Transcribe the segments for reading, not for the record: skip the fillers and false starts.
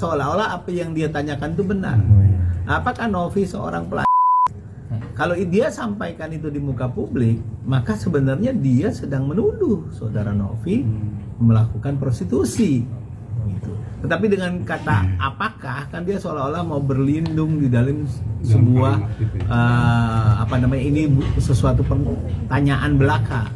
seolah-olah apa yang dia tanyakan itu benar. Apakah Novi seorang pelaku? Kalau dia sampaikan itu di muka publik, maka sebenarnya dia sedang menuduh saudara Novi melakukan prostitusi. Gitu. Tetapi dengan kata apakah, kan dia seolah-olah mau berlindung di dalam sebuah ini sesuatu pertanyaan belaka.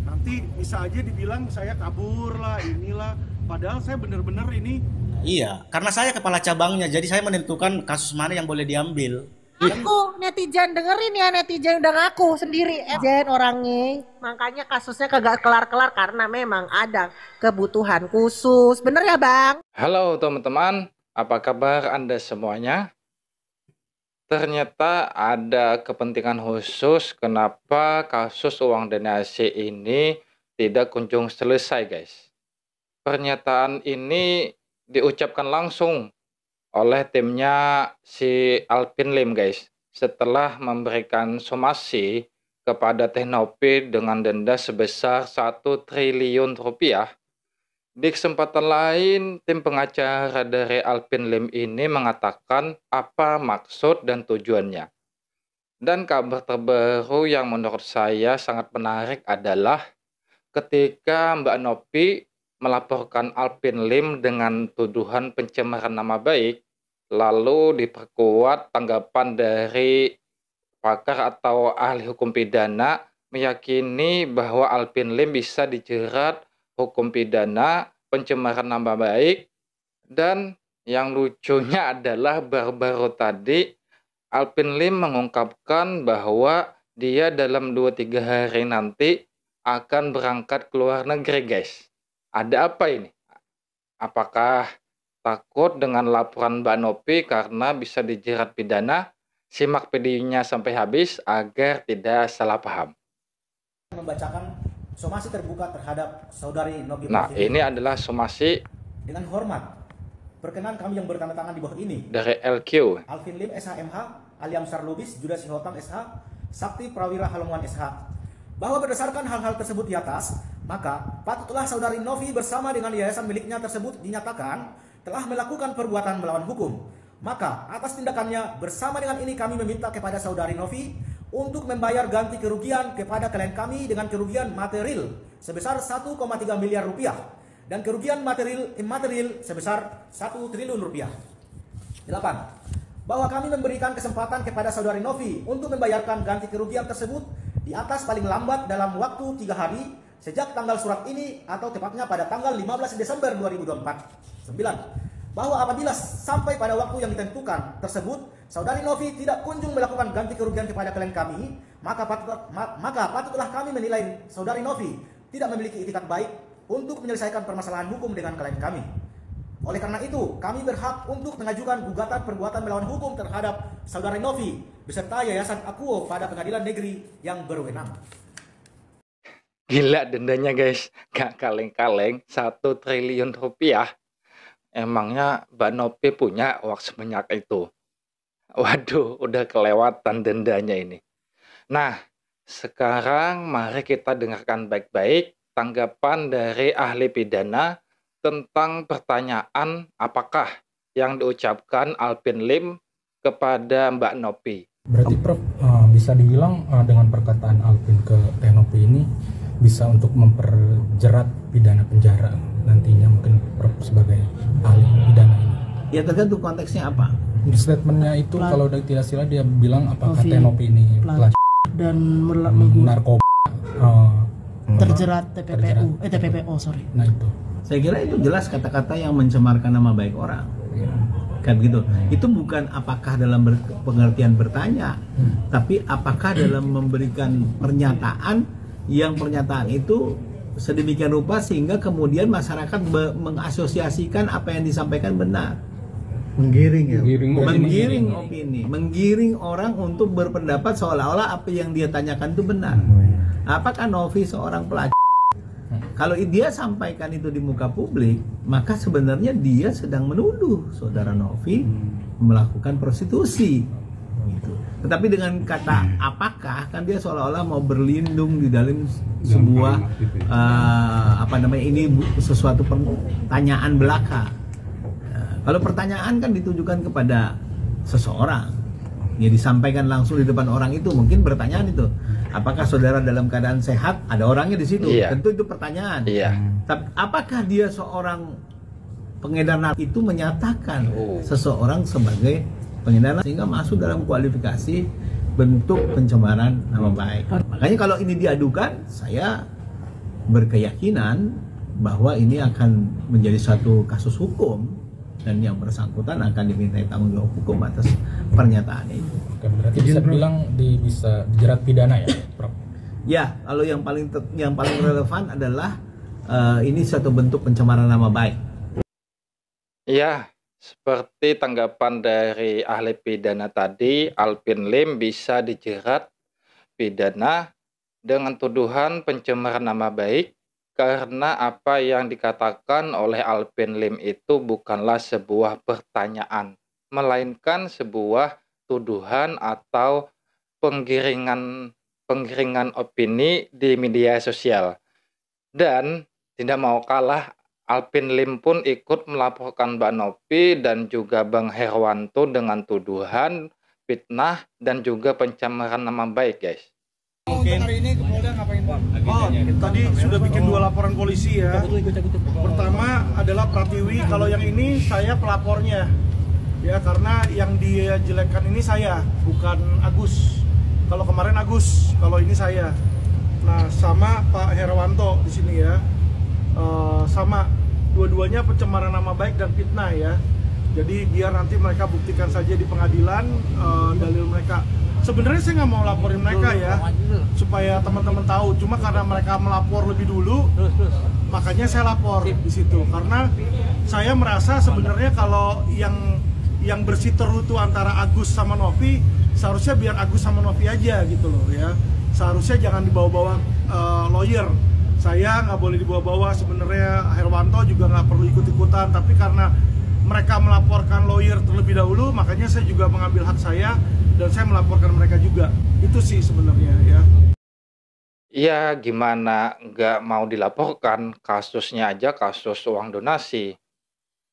Nanti bisa aja dibilang saya kabur lah, inilah. Padahal saya benar-benar ini. Iya, karena saya kepala cabangnya, jadi saya menentukan kasus mana yang boleh diambil. Aku netizen dengerin ya, netizen udah ngaku sendiri netizen orangnya. Makanya kasusnya kagak kelar-kelar karena memang ada kebutuhan khusus. Bener ya Bang? Halo teman-teman, apa kabar Anda semuanya? Ternyata ada kepentingan khusus kenapa kasus uang donasi ini tidak kunjung selesai guys. Pernyataan ini diucapkan langsung oleh timnya si Alvin Lim guys, setelah memberikan somasi kepada Teh Novi dengan denda sebesar 1 triliun rupiah. Di kesempatan lain, tim pengacara dari Alvin Lim ini mengatakan apa maksud dan tujuannya. Dan kabar terbaru yang menurut saya sangat menarik adalah ketika Mbak Novi melaporkan Alvin Lim dengan tuduhan pencemaran nama baik, lalu diperkuat tanggapan dari pakar atau ahli hukum pidana meyakini bahwa Alvin Lim bisa dijerat hukum pidana pencemaran nama baik. Dan yang lucunya adalah baru-baru tadi Alvin Lim mengungkapkan bahwa dia dalam 2-3 hari nanti akan berangkat ke luar negeri guys. Ada apa ini? Apakah takut dengan laporan Mbak Novi karena bisa dijerat pidana? Simak videonya sampai habis agar tidak salah paham. Membacakan somasi terbuka terhadap saudari Novi. Nah, ini adalah somasi. Dengan hormat, perkenan kami yang bertanda tangan di bawah ini dari LQ. Alvin Lim SHMH, Aliam Sarlubis, Judah Sihotam SH, Sakti Prawira Halomuan SH. Bahwa berdasarkan hal-hal tersebut di atas, maka patutlah saudari Novi bersama dengan yayasan miliknya tersebut dinyatakan telah melakukan perbuatan melawan hukum. Maka atas tindakannya bersama dengan ini kami meminta kepada saudari Novi untuk membayar ganti kerugian kepada klien kami dengan kerugian material sebesar 1,3 miliar rupiah dan kerugian material sebesar 1 triliun rupiah. 8. Bahwa kami memberikan kesempatan kepada saudari Novi untuk membayarkan ganti kerugian tersebut di atas paling lambat dalam waktu 3 hari sejak tanggal surat ini atau tepatnya pada tanggal 15 Desember 2024. 9. Bahwa apabila sampai pada waktu yang ditentukan tersebut saudari Novi tidak kunjung melakukan ganti kerugian kepada klien kami, maka patutlah kami menilai saudari Novi tidak memiliki itikat baik untuk menyelesaikan permasalahan hukum dengan klien kami. Oleh karena itu, kami berhak untuk mengajukan gugatan perbuatan melawan hukum terhadap saudari Novi beserta Yayasan Akuo pada pengadilan negeri yang berwenang. Gila dendanya guys, gak kaleng-kaleng 1 triliun rupiah. Emangnya Mbak Novi punya uang sebanyak itu? Waduh, udah kelewatan dendanya ini. Nah, sekarang mari kita dengarkan baik-baik tanggapan dari ahli pidana tentang pertanyaan apakah yang diucapkan Alvin Lim kepada Mbak Novi. Berarti Prof, bisa dibilang dengan perkataan Alvin ke Teh Novi ini bisa untuk memperjerat pidana penjara nantinya mungkin Prof sebagai ahli pidana ini. Ya tergantung konteksnya apa. Statementnya itu kalau tidak salah dia bilang apakah Teh Novi ini pelacur dan narkoba terjerat TPPO. Nah itu. Saya kira itu jelas kata-kata yang mencemarkan nama baik orang. Kan gitu. Itu bukan apakah dalam pengertian bertanya, tapi apakah dalam memberikan pernyataan yang pernyataan itu sedemikian rupa sehingga kemudian masyarakat mengasosiasikan apa yang disampaikan benar. Menggiring ya. Menggiring opini, menggiring orang untuk berpendapat seolah-olah apa yang dia tanyakan itu benar. Apakah Novi seorang pelacur? Kalau dia sampaikan itu di muka publik, maka sebenarnya dia sedang menuduh saudara Novi melakukan prostitusi. Gitu. Tetapi dengan kata apakah, kan dia seolah-olah mau berlindung di dalam sebuah ini sesuatu pertanyaan belaka. Kalau pertanyaan kan ditujukan kepada seseorang, ya disampaikan langsung di depan orang itu, mungkin pertanyaan itu, apakah saudara dalam keadaan sehat? Ada orangnya di situ, Iya. tentu itu pertanyaan. Iya. Tapi apakah dia seorang pengedar narkoba itu menyatakan seseorang sebagai pengedar narkoba, sehingga masuk dalam kualifikasi bentuk pencemaran nama baik. Makanya kalau ini diadukan, saya berkeyakinan bahwa ini akan menjadi suatu kasus hukum dan yang bersangkutan akan dimintai tanggung jawab hukum atas pernyataan itu. Oke, berarti bisa bilang bisa dijerat pidana ya, Prof? Ya, kalau yang paling relevan adalah ini suatu bentuk pencemaran nama baik. Ya, seperti tanggapan dari ahli pidana tadi, Alvin Lim bisa dijerat pidana dengan tuduhan pencemaran nama baik karena apa yang dikatakan oleh Alvin Lim itu bukanlah sebuah pertanyaan, melainkan sebuah tuduhan atau penggiringan opini di media sosial. Dan tidak mau kalah, Alvin Lim pun ikut melaporkan Mbak Novi dan juga Bang Herwanto dengan tuduhan fitnah dan juga pencemaran nama baik, guys. Hari ini ke Polda ngapain, Bang? Oh, tadi sudah bikin 2 laporan polisi ya. Pertama adalah Pratiwi, kalau yang ini saya pelapornya. Ya, karena yang dia jelekkan ini saya, bukan Agus. Kalau kemarin Agus, kalau ini saya. Nah, sama Pak Herwanto di sini ya. Sama dua-duanya pencemaran nama baik dan fitnah ya. Jadi biar nanti mereka buktikan saja di pengadilan dalil mereka. Sebenarnya saya nggak mau laporin mereka ya, supaya teman-teman tahu. Cuma karena mereka melapor lebih dulu, makanya saya lapor di situ. Karena saya merasa sebenarnya kalau yang bersiteru itu antara Agus sama Novi, seharusnya biar Agus sama Novi aja gitu loh ya. Seharusnya jangan dibawa-bawa lawyer. Saya nggak boleh dibawa-bawa, sebenarnya Herwanto juga nggak perlu ikut-ikutan. Tapi karena mereka melaporkan lawyer terlebih dahulu, makanya saya juga mengambil hak saya dan saya melaporkan mereka juga. Itu sih sebenarnya ya. Iya, gimana nggak mau dilaporkan, kasusnya aja kasus uang donasi.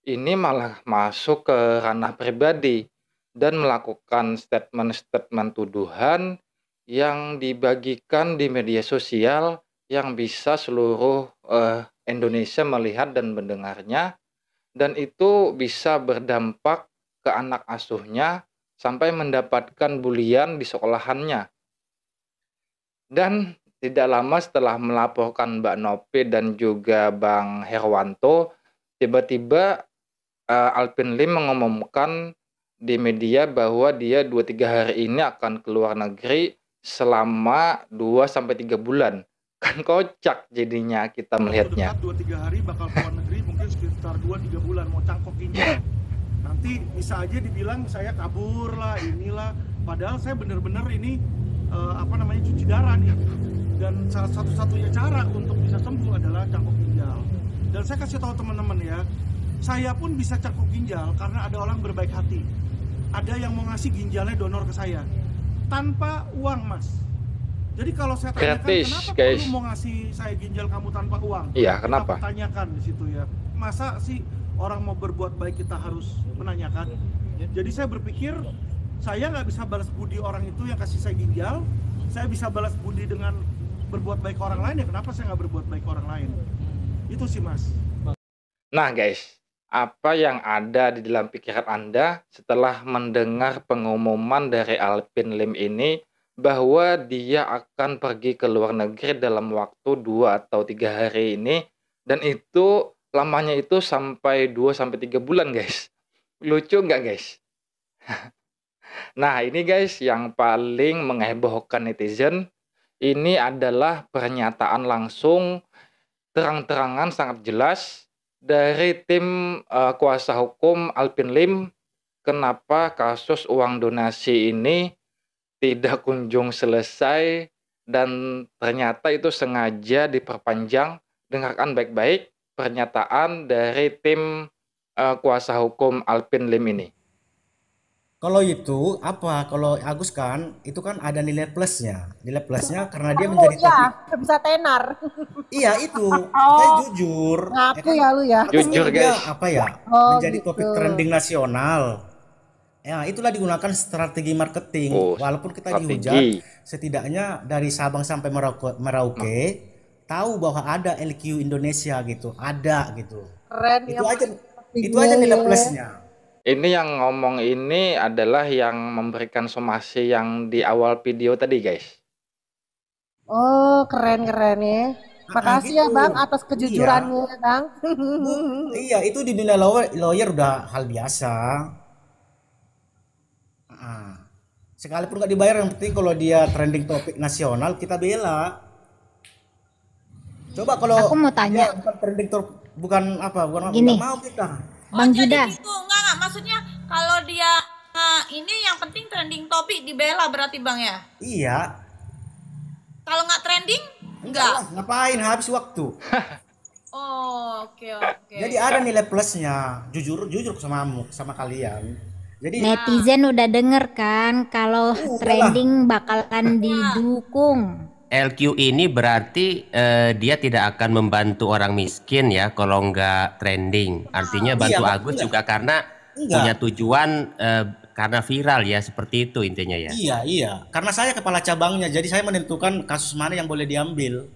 Ini malah masuk ke ranah pribadi dan melakukan statement-statement tuduhan yang dibagikan di media sosial yang bisa seluruh Indonesia melihat dan mendengarnya, dan itu bisa berdampak ke anak asuhnya sampai mendapatkan bulian di sekolahannya. Dan tidak lama setelah melaporkan Mbak Novi dan juga Bang Herwanto, tiba-tiba Alvin Lim mengumumkan di media bahwa dia 2-3 hari ini akan keluar negeri selama 2-3 bulan. Kan kocak jadinya kita melihatnya. 2-3 hari bakal keluar negeri, mungkin sekitar 2-3 bulan mau cangkok ginjal. Nanti bisa aja dibilang saya kabur lah, inilah. Padahal saya bener-bener ini cuci darah nih. Dan salah satu-satunya cara untuk bisa sembuh adalah cangkok ginjal. Dan saya kasih tahu teman-teman ya, saya pun bisa cangkok ginjal karena ada orang berbaik hati. Ada yang mau ngasih ginjalnya donor ke saya tanpa uang, Mas. Jadi kalau saya tanyakan, gratis, kenapa guys, kamu mau ngasih saya ginjal kamu tanpa uang? Iya, kenapa? Kita tanyakan di situ ya. Masa sih orang mau berbuat baik kita harus menanyakan? Jadi saya berpikir saya nggak bisa balas budi orang itu yang kasih saya ginjal. Saya bisa balas budi dengan berbuat baik ke orang lain, ya kenapa saya nggak berbuat baik ke orang lain? Itu sih, Mas. Nah guys, apa yang ada di dalam pikiran Anda setelah mendengar pengumuman dari Alvin Lim ini bahwa dia akan pergi ke luar negeri dalam waktu 2 atau 3 hari ini, dan itu lamanya itu sampai 2-3 bulan, guys. Lucu nggak, guys? Nah, ini guys yang paling menghebohkan netizen. Ini adalah pernyataan langsung terang-terangan sangat jelas dari tim kuasa hukum Alvin Lim, kenapa kasus uang donasi ini tidak kunjung selesai dan ternyata itu sengaja diperpanjang. Dengarkan baik-baik pernyataan dari tim kuasa hukum Alvin Lim ini. Kalau itu apa? Kalau Agus kan itu kan ada nilai plusnya. Nilai plusnya karena dia menjadi topik. Iya, bisa tenar. Iya itu. Saya jujur. Ngaku ya lu ya. Jujur, Dia guys. apa ya? Oh, Menjadi topik gitu. trending nasional. Ya, itulah digunakan strategi marketing. Oh, Walaupun kita strategi. dihujat, setidaknya dari Sabang sampai Merauke tahu bahwa ada LQ Indonesia gitu, ada gitu. Keren Itu ya. aja itu aja nilai plusnya. Ini yang ngomong ini adalah yang memberikan somasi yang di awal video tadi, guys. Oh, keren ya. Makasih ya gitu. Bang atas kejujurannya ya, Bang. Iya, itu di dunia lawyer udah hal biasa. Sekalipun nggak dibayar, yang penting kalau dia trending topik nasional kita bela. Coba kalau Aku mau tanya. dia bukan trending bukan apa Gini. nggak mau kita. Bang jadi Judah. gitu. Enggak, maksudnya kalau dia ini yang penting trending topik dibela berarti Bang ya. Iya. Kalau nggak trending enggak. Lah, ngapain habis waktu? Oh, oke. Jadi ada nilai plusnya. Jujur sama kalian. Jadi Netizen udah denger kan kalau trending bakalan didukung. LQ ini berarti dia tidak akan membantu orang miskin ya kalau nggak trending. Artinya bantu Iya, Agus enggak. juga karena Enggak. punya tujuan karena viral ya, seperti itu intinya ya. iya. Karena saya kepala cabangnya, jadi saya menentukan kasus mana yang boleh diambil.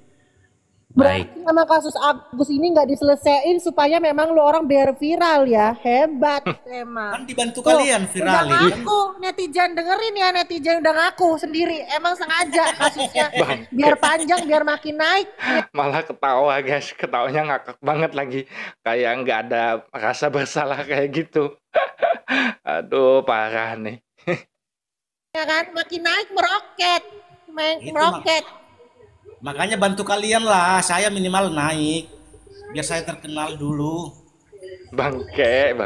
Baik. Berarti sama kasus Agus ini nggak diselesaiin supaya memang lu orang biar viral ya. Hebat emang. Kan dibantu Tuh, kalian udah viralin. ngaku netizen dengerin ya, netizen udah ngaku sendiri emang sengaja kasusnya biar panjang biar makin naik. Malah ketawa, guys. Ketawanya ngakak banget lagi. Kayak nggak ada rasa bersalah kayak gitu. Aduh, parah nih. Ya kan makin naik meroket. Itu Meroket. Makanya bantu kalian lah, saya minimal naik. Biar saya terkenal dulu. Bangke.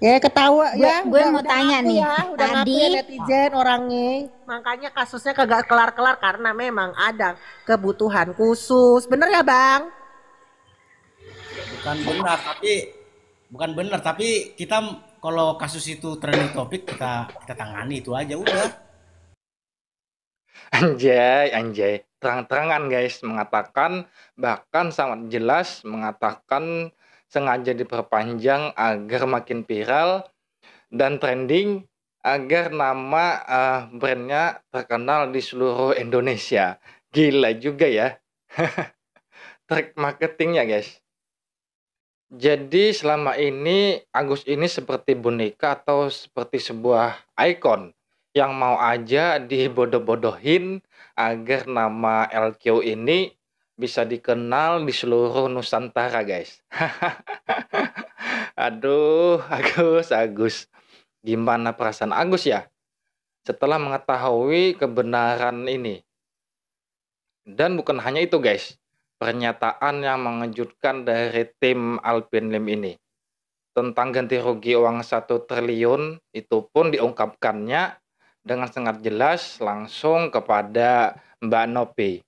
Ya ketawa ya. Gue udah- mau udah tanya ngaku nih, ya, udah ngaku tadi- ya netizen orangnya. Makanya kasusnya kagak kelar-kelar karena memang ada kebutuhan khusus. Bener ya Bang? Bukan benar, tapi kita kalau kasus itu trending topik kita tangani itu aja udah. Anjay. Terang-terangan, guys, mengatakan, bahkan sangat jelas mengatakan sengaja diperpanjang agar makin viral dan trending agar nama brandnya terkenal di seluruh Indonesia. Gila juga ya. Trik marketingnya, guys. Jadi selama ini Agus ini seperti boneka atau seperti sebuah ikon yang mau aja dibodoh-bodohin agar nama LQ ini bisa dikenal di seluruh Nusantara, guys. Aduh, Agus. Gimana perasaan Agus ya setelah mengetahui kebenaran ini? Dan bukan hanya itu, guys. Pernyataan yang mengejutkan dari tim Alvin Lim ini tentang ganti rugi uang 1 triliun itu pun diungkapkannya dengan sangat jelas langsung kepada Mbak Nopi.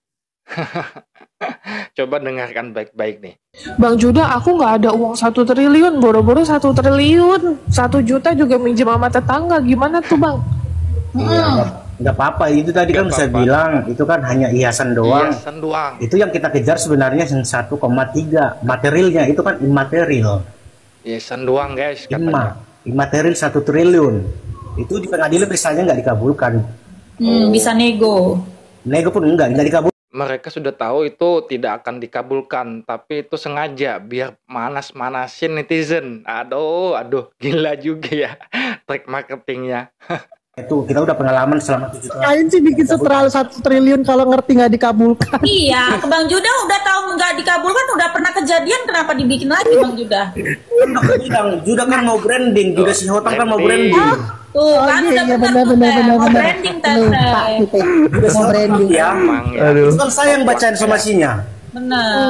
Coba dengarkan baik-baik nih. Bang Judah, aku nggak ada uang 1 triliun, boro-boro 1 triliun, 1 juta juga minjem sama tetangga, gimana tuh Bang? Nggak apa-apa, itu tadi kan saya bilang, itu kan hanya hiasan doang. Hiasan doang. Itu yang kita kejar sebenarnya 1,3, materialnya itu kan imaterial. Hiasan doang, guys, katanya. Imaterial 1 triliun. Itu di pengadilan misalnya nggak dikabulkan. Bisa nego. Nego pun nggak dikabulkan. Mereka sudah tahu itu tidak akan dikabulkan, tapi itu sengaja biar manas-manasin netizen. Aduh, gila juga ya trik marketingnya. Itu kita udah pengalaman selama 7 tahun. Ngapain sih bikin setral 1 triliun kalau ngerti nggak dikabulkan? Iya, Bang Judah udah tahu nggak dikabulkan, udah pernah kejadian, kenapa dibikin lagi Bang Judah? Judah kan mau branding, Judah si Hotang kan mau branding. Tuh kan udah benar. mau branding Lupa gitu ya. Mau branding. Ya, itu kan saya yang bacain somasinya. Benar.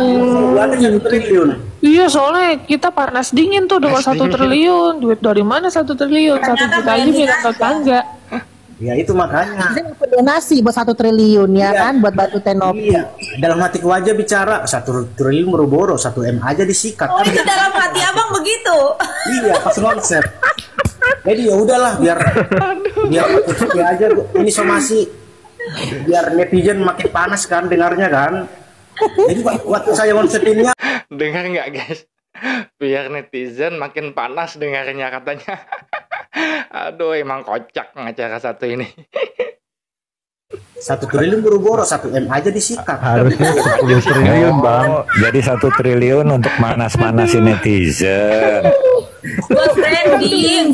Buatnya 1 triliun. Iya, soalnya kita panas dingin tuh dengan 1 triliun. Duit dari mana 1 triliun? 1 juta aja bilang tetangga. Ya itu makanya. Donasi buat 1 triliun ya kan, buat bantu Tenopi. Iya. Dalam hatiku aja bicara 1 triliun boro-boro, 1 M aja disikat. Oh, itu dalam hati abang begitu. Iya, pas konsep. Jadi ya udahlah biar aja ini somasi biar netizen makin panas kan dengarnya kan. Jadi waktu saya konsetinnya Dengar nggak guys? Biar netizen makin panas dengarnya katanya. Aduh, emang kocak acara satu ini. 1 triliun buru-buru 1 M aja disikat. Harusnya 10 triliun bang. Jadi 1 triliun untuk manas-manasin netizen. Buat branding.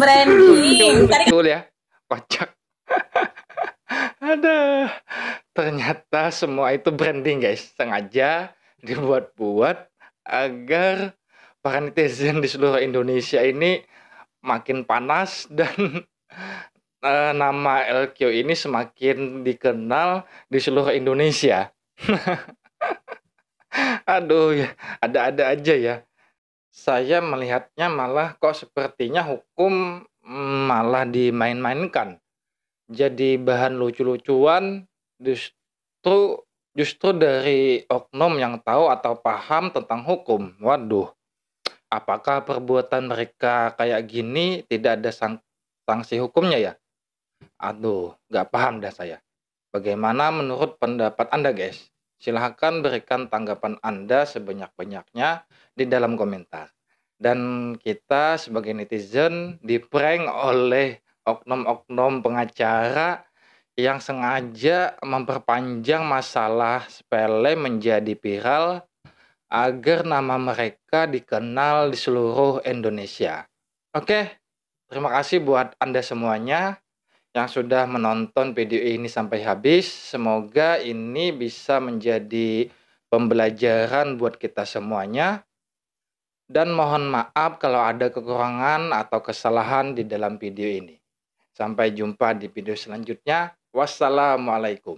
Betul ya, kocak. Ada. Ternyata semua itu branding guys, sengaja dibuat-buat agar para netizen di seluruh Indonesia ini makin panas dan nama LQ ini semakin dikenal di seluruh Indonesia. Aduh, ya, ada-ada aja ya. Saya melihatnya malah kok sepertinya hukum malah dimain-mainkan. Jadi bahan lucu-lucuan justru dari oknum yang tahu atau paham tentang hukum. Waduh, apakah perbuatan mereka kayak gini tidak ada sanksi hukumnya ya? Aduh, nggak paham dah saya. Bagaimana menurut pendapat Anda guys? Silahkan berikan tanggapan Anda sebanyak-banyaknya di dalam komentar. Dan kita sebagai netizen diprank oleh oknum-oknum pengacara yang sengaja memperpanjang masalah sepele menjadi viral agar nama mereka dikenal di seluruh Indonesia. Oke, terima kasih buat Anda semuanya yang sudah menonton video ini sampai habis. Semoga ini bisa menjadi pembelajaran buat kita semuanya. Dan mohon maaf kalau ada kekurangan atau kesalahan di dalam video ini. Sampai jumpa di video selanjutnya. Wassalamualaikum.